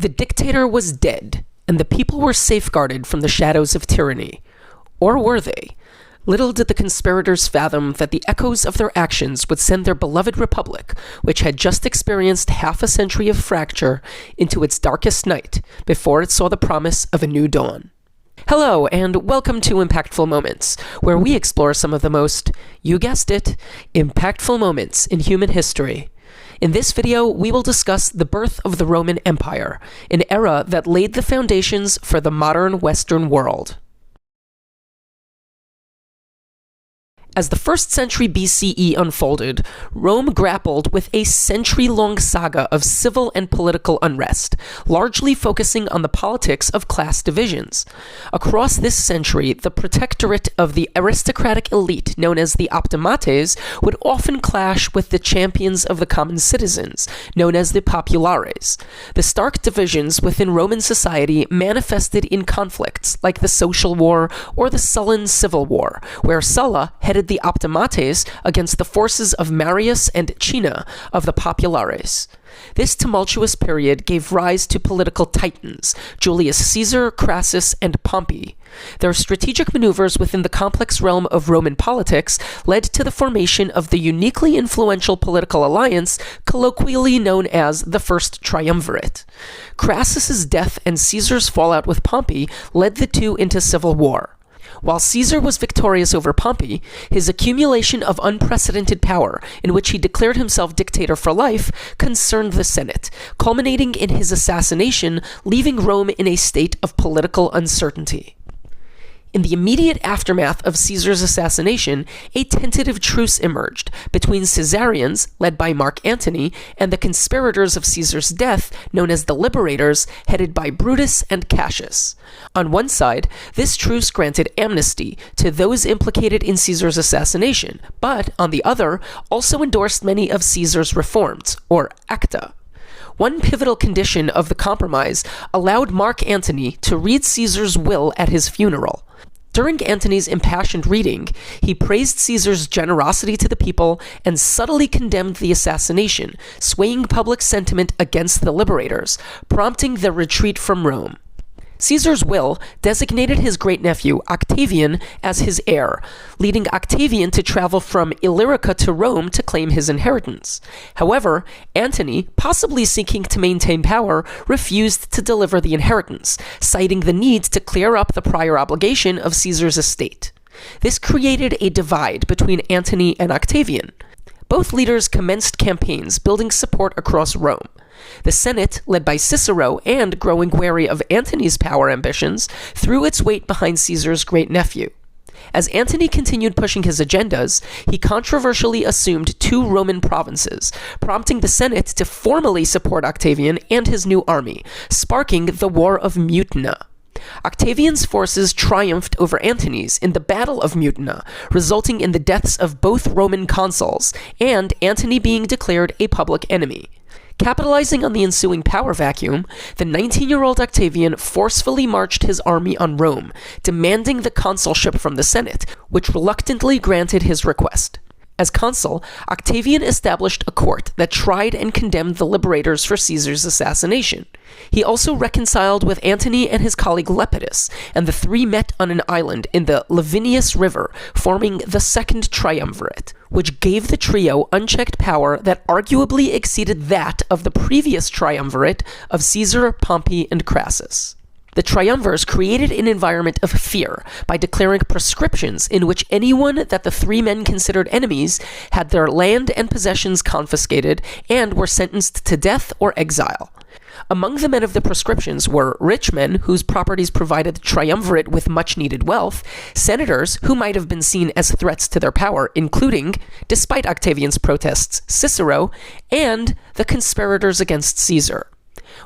The dictator was dead, and the people were safeguarded from the shadows of tyranny. Or were they? Little did the conspirators fathom that the echoes of their actions would send their beloved republic, which had just experienced half a century of fracture, into its darkest night, before it saw the promise of a new dawn. Hello, and welcome to Impactful Moments, where we explore some of the most, you guessed it, impactful moments in human history. In this video, we will discuss the birth of the Roman Empire, an era that laid the foundations for the modern Western world. As the 1st century BCE unfolded, Rome grappled with a century-long saga of civil and political unrest, largely focusing on the politics of class divisions. Across this century, the protectorate of the aristocratic elite known as the optimates would often clash with the champions of the common citizens, known as the populares. The stark divisions within Roman society manifested in conflicts like the Social War or the Sullan Civil War, where Sulla headed the optimates against the forces of Marius and Cinna of the populares. This tumultuous period gave rise to political titans, Julius Caesar, Crassus, and Pompey. Their strategic maneuvers within the complex realm of Roman politics led to the formation of the uniquely influential political alliance colloquially known as the First Triumvirate. Crassus's death and Caesar's fallout with Pompey led the two into civil war. While Caesar was victorious over Pompey, his accumulation of unprecedented power, in which he declared himself dictator for life, concerned the Senate, culminating in his assassination, leaving Rome in a state of political uncertainty. In the immediate aftermath of Caesar's assassination, a tentative truce emerged between Caesarians, led by Mark Antony, and the conspirators of Caesar's death, known as the Liberators, headed by Brutus and Cassius. On one side, this truce granted amnesty to those implicated in Caesar's assassination, but, on the other, also endorsed many of Caesar's reforms, or acta. One pivotal condition of the compromise allowed Mark Antony to read Caesar's will at his funeral. During Antony's impassioned reading, he praised Caesar's generosity to the people and subtly condemned the assassination, swaying public sentiment against the liberators, prompting their retreat from Rome. Caesar's will designated his great-nephew Octavian as his heir, leading Octavian to travel from Illyrica to Rome to claim his inheritance. However, Antony, possibly seeking to maintain power, refused to deliver the inheritance, citing the need to clear up the prior obligation of Caesar's estate. This created a divide between Antony and Octavian. Both leaders commenced campaigns building support across Rome. The Senate, led by Cicero and growing wary of Antony's power ambitions, threw its weight behind Caesar's great-nephew. As Antony continued pushing his agendas, he controversially assumed 2 Roman provinces, prompting the Senate to formally support Octavian and his new army, sparking the War of Mutina. Octavian's forces triumphed over Antony's in the Battle of Mutina, resulting in the deaths of both Roman consuls, and Antony being declared a public enemy. Capitalizing on the ensuing power vacuum, the 19-year-old Octavian forcefully marched his army on Rome, demanding the consulship from the Senate, which reluctantly granted his request. As consul, Octavian established a court that tried and condemned the liberators for Caesar's assassination. He also reconciled with Antony and his colleague Lepidus, and the three met on an island in the Lavinius River, forming the Second Triumvirate, which gave the trio unchecked power that arguably exceeded that of the previous triumvirate of Caesar, Pompey, and Crassus. The triumvirs created an environment of fear by declaring proscriptions in which anyone that the three men considered enemies had their land and possessions confiscated and were sentenced to death or exile. Among the men of the proscriptions were rich men whose properties provided the triumvirate with much-needed wealth, senators who might have been seen as threats to their power, including, despite Octavian's protests, Cicero, and the conspirators against Caesar.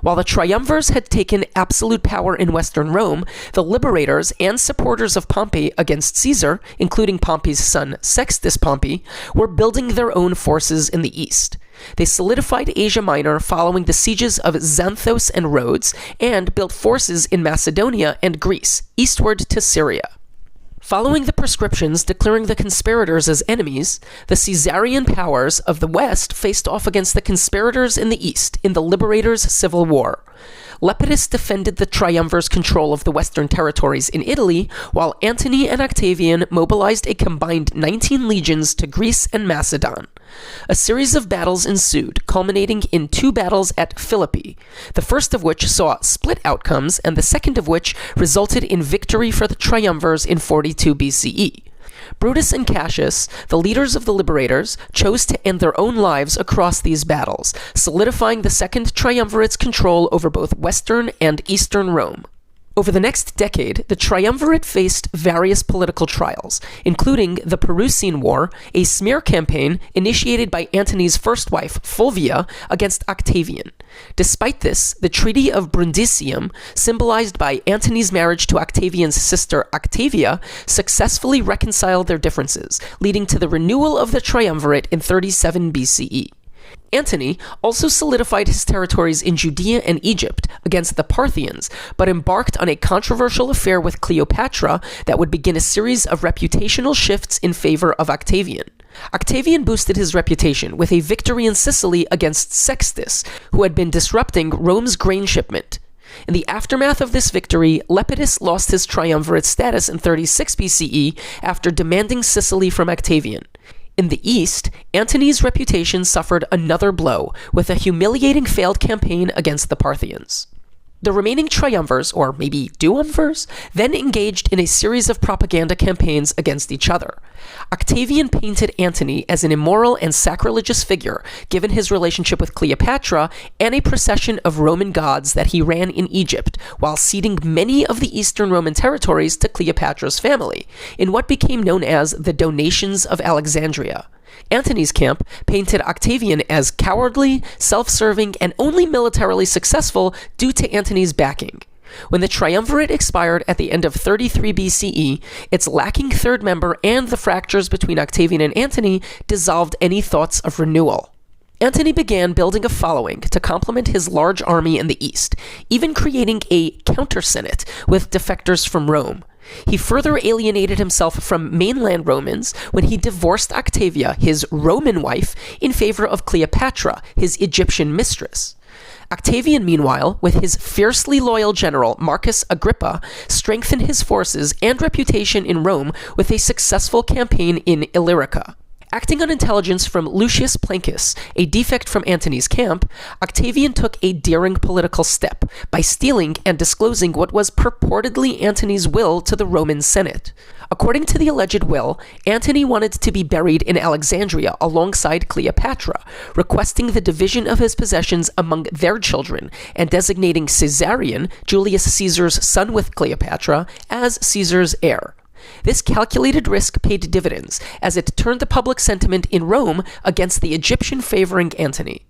While the triumvirs had taken absolute power in Western Rome, the liberators and supporters of Pompey against Caesar, including Pompey's son Sextus Pompey, were building their own forces in the east. They solidified Asia Minor following the sieges of Xanthos and Rhodes, and built forces in Macedonia and Greece, eastward to Syria. Following the proscriptions declaring the conspirators as enemies, the Caesarian powers of the West faced off against the conspirators in the East in the Liberators' Civil War. Lepidus defended the triumvir's control of the western territories in Italy, while Antony and Octavian mobilized a combined 19 legions to Greece and Macedon. A series of battles ensued, culminating in 2 battles at Philippi, the first of which saw split outcomes, and the second of which resulted in victory for the triumvirs in 42 BCE. Brutus and Cassius, the leaders of the liberators, chose to end their own lives across these battles, solidifying the Second Triumvirate's control over both Western and Eastern Rome. Over the next decade, the Triumvirate faced various political trials, including the Perusian War, a smear campaign initiated by Antony's first wife, Fulvia, against Octavian. Despite this, the Treaty of Brundisium, symbolized by Antony's marriage to Octavian's sister Octavia, successfully reconciled their differences, leading to the renewal of the Triumvirate in 37 BCE. Antony also solidified his territories in Judea and Egypt against the Parthians, but embarked on a controversial affair with Cleopatra that would begin a series of reputational shifts in favor of Octavian. Octavian boosted his reputation with a victory in Sicily against Sextus, who had been disrupting Rome's grain shipment. In the aftermath of this victory, Lepidus lost his triumvirate status in 36 BCE after demanding Sicily from Octavian. In the east, Antony's reputation suffered another blow, with a humiliating failed campaign against the Parthians. The remaining triumvirs, or maybe duumvirs, then engaged in a series of propaganda campaigns against each other. Octavian painted Antony as an immoral and sacrilegious figure, given his relationship with Cleopatra and a procession of Roman gods that he ran in Egypt, while ceding many of the eastern Roman territories to Cleopatra's family, in what became known as the Donations of Alexandria. Antony's camp painted Octavian as cowardly, self-serving, and only militarily successful due to Antony's backing. When the triumvirate expired at the end of 33 BCE, its lacking third member and the fractures between Octavian and Antony dissolved any thoughts of renewal. Antony began building a following to complement his large army in the east, even creating a counter-senate with defectors from Rome. He further alienated himself from mainland Romans when he divorced Octavia, his Roman wife, in favor of Cleopatra, his Egyptian mistress. Octavian, meanwhile, with his fiercely loyal general Marcus Agrippa, strengthened his forces and reputation in Rome with a successful campaign in Illyrica. Acting on intelligence from Lucius Plancus, a defect from Antony's camp, Octavian took a daring political step by stealing and disclosing what was purportedly Antony's will to the Roman Senate. According to the alleged will, Antony wanted to be buried in Alexandria alongside Cleopatra, requesting the division of his possessions among their children and designating Caesarion, Julius Caesar's son with Cleopatra, as Caesar's heir. This calculated risk paid dividends, as it turned the public sentiment in Rome against the Egyptian favoring Antony.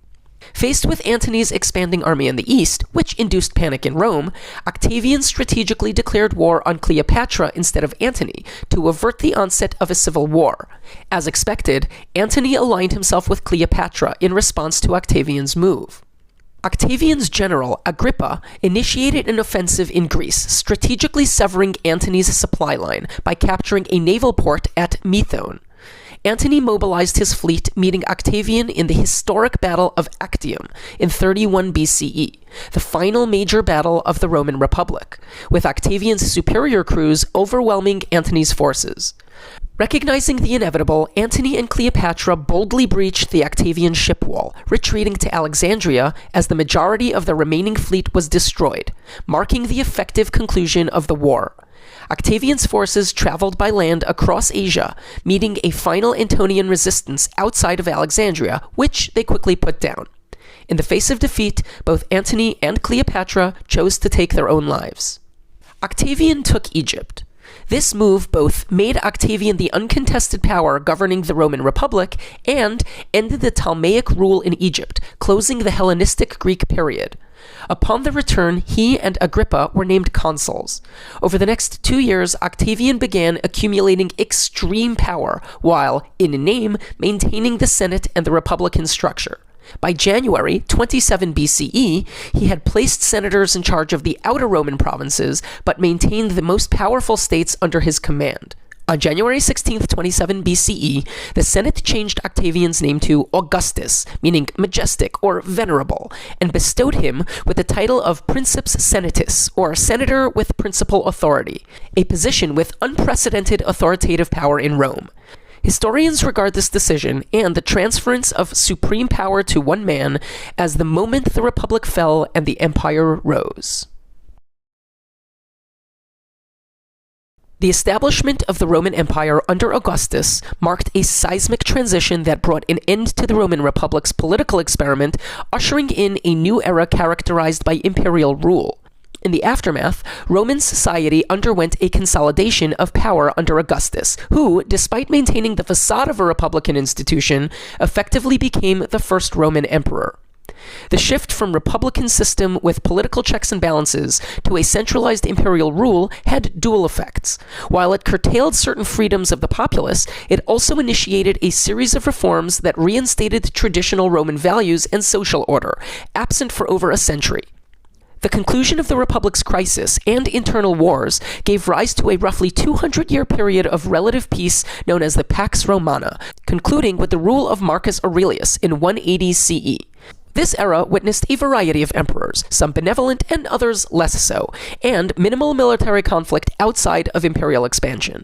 Faced with Antony's expanding army in the east, which induced panic in Rome, Octavian strategically declared war on Cleopatra instead of Antony to avert the onset of a civil war. As expected, Antony aligned himself with Cleopatra in response to Octavian's move. Octavian's general, Agrippa, initiated an offensive in Greece, strategically severing Antony's supply line by capturing a naval port at Methone. Antony mobilized his fleet, meeting Octavian in the historic Battle of Actium in 31 BCE, the final major battle of the Roman Republic, with Octavian's superior crews overwhelming Antony's forces. Recognizing the inevitable, Antony and Cleopatra boldly breached the Octavian ship wall, retreating to Alexandria as the majority of the remaining fleet was destroyed, marking the effective conclusion of the war. Octavian's forces traveled by land across Asia, meeting a final Antonian resistance outside of Alexandria, which they quickly put down. In the face of defeat, both Antony and Cleopatra chose to take their own lives. Octavian took Egypt. This move both made Octavian the uncontested power governing the Roman Republic and ended the Ptolemaic rule in Egypt, closing the Hellenistic Greek period. Upon their return, he and Agrippa were named consuls. Over the next 2 years, Octavian began accumulating extreme power, while, in name, maintaining the Senate and the Republican structure. By January 27 BCE, he had placed senators in charge of the outer Roman provinces, but maintained the most powerful states under his command. On January 16, 27 BCE, the Senate changed Octavian's name to Augustus, meaning majestic or venerable, and bestowed him with the title of Princeps Senatus, or senator with principal authority, a position with unprecedented authoritative power in Rome. Historians regard this decision and the transference of supreme power to one man as the moment the Republic fell and the empire rose. The establishment of the Roman Empire under Augustus marked a seismic transition that brought an end to the Roman Republic's political experiment, ushering in a new era characterized by imperial rule. In the aftermath, Roman society underwent a consolidation of power under Augustus, who, despite maintaining the facade of a republican institution, effectively became the first Roman emperor. The shift from republican system with political checks and balances to a centralized imperial rule had dual effects. While it curtailed certain freedoms of the populace, it also initiated a series of reforms that reinstated traditional Roman values and social order, absent for over a century. The conclusion of the Republic's crisis and internal wars gave rise to a roughly 200-year period of relative peace known as the Pax Romana, concluding with the rule of Marcus Aurelius in 180 CE. This era witnessed a variety of emperors, some benevolent and others less so, and minimal military conflict outside of imperial expansion.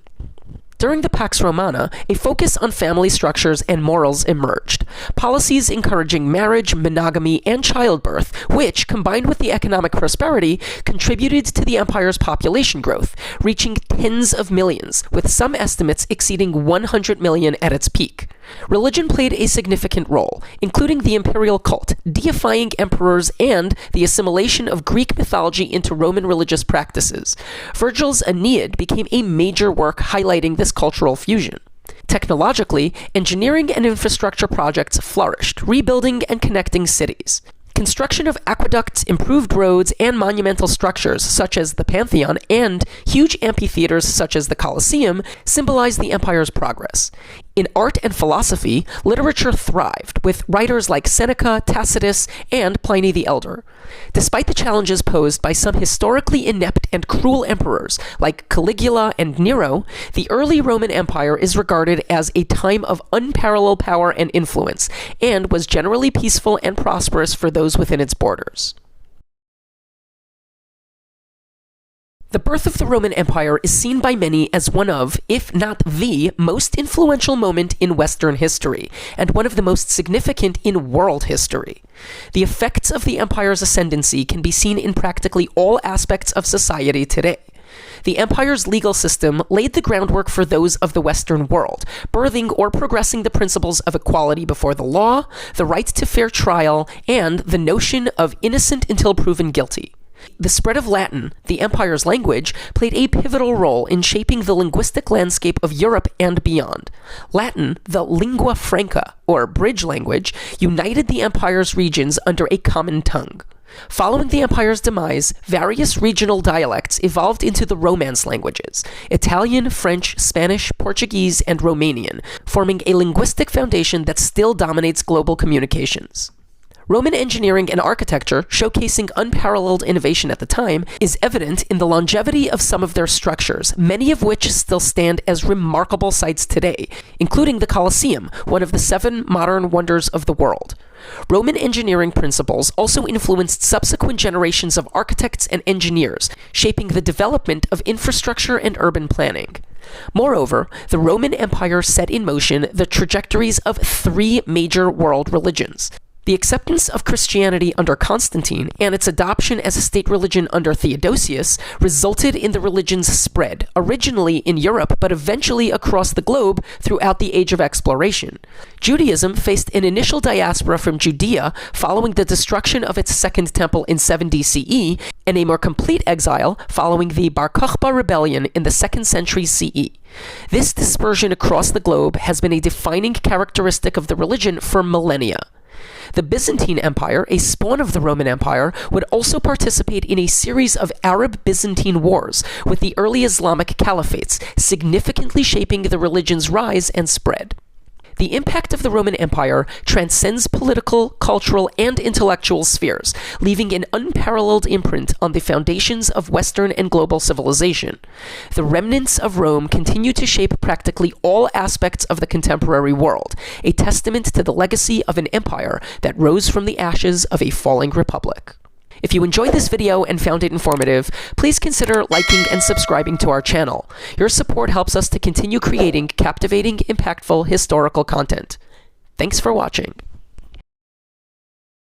During the Pax Romana, a focus on family structures and morals emerged. Policies encouraging marriage, monogamy, and childbirth, which, combined with the economic prosperity, contributed to the empire's population growth, reaching tens of millions, with some estimates exceeding 100 million at its peak. Religion played a significant role, including the imperial cult, deifying emperors, and the assimilation of Greek mythology into Roman religious practices. Virgil's Aeneid became a major work highlighting this cultural fusion. Technologically, engineering and infrastructure projects flourished, rebuilding and connecting cities. Construction of aqueducts, improved roads, and monumental structures such as the Pantheon and huge amphitheaters such as the Colosseum symbolized the empire's progress. In art and philosophy, literature thrived, with writers like Seneca, Tacitus, and Pliny the Elder. Despite the challenges posed by some historically inept and cruel emperors like Caligula and Nero, the early Roman Empire is regarded as a time of unparalleled power and influence, and was generally peaceful and prosperous for those within its borders. The birth of the Roman Empire is seen by many as one of, if not the, most influential moment in Western history, and one of the most significant in world history. The effects of the empire's ascendancy can be seen in practically all aspects of society today. The empire's legal system laid the groundwork for those of the Western world, birthing or progressing the principles of equality before the law, the right to fair trial, and the notion of innocent until proven guilty. The spread of Latin, the empire's language, played a pivotal role in shaping the linguistic landscape of Europe and beyond. Latin, the lingua franca, or bridge language, united the empire's regions under a common tongue. Following the empire's demise, various regional dialects evolved into the Romance languages: Italian, French, Spanish, Portuguese, and Romanian, forming a linguistic foundation that still dominates global communications. Roman engineering and architecture, showcasing unparalleled innovation at the time, is evident in the longevity of some of their structures, many of which still stand as remarkable sites today, including the Colosseum, one of the 7 modern wonders of the world. Roman engineering principles also influenced subsequent generations of architects and engineers, shaping the development of infrastructure and urban planning. Moreover, the Roman Empire set in motion the trajectories of 3 major world religions. The acceptance of Christianity under Constantine and its adoption as a state religion under Theodosius resulted in the religion's spread, originally in Europe but eventually across the globe throughout the Age of Exploration. Judaism faced an initial diaspora from Judea following the destruction of its Second Temple in 70 CE, and a more complete exile following the Bar Kokhba rebellion in the 2nd century CE. This dispersion across the globe has been a defining characteristic of the religion for millennia. The Byzantine Empire, a spawn of the Roman Empire, would also participate in a series of Arab-Byzantine wars with the early Islamic caliphates, significantly shaping the religion's rise and spread. The impact of the Roman Empire transcends political, cultural, and intellectual spheres, leaving an unparalleled imprint on the foundations of Western and global civilization. The remnants of Rome continue to shape practically all aspects of the contemporary world, a testament to the legacy of an empire that rose from the ashes of a falling republic. If you enjoyed this video and found it informative, please consider liking and subscribing to our channel. Your support helps us to continue creating captivating, impactful historical content. Thanks for watching.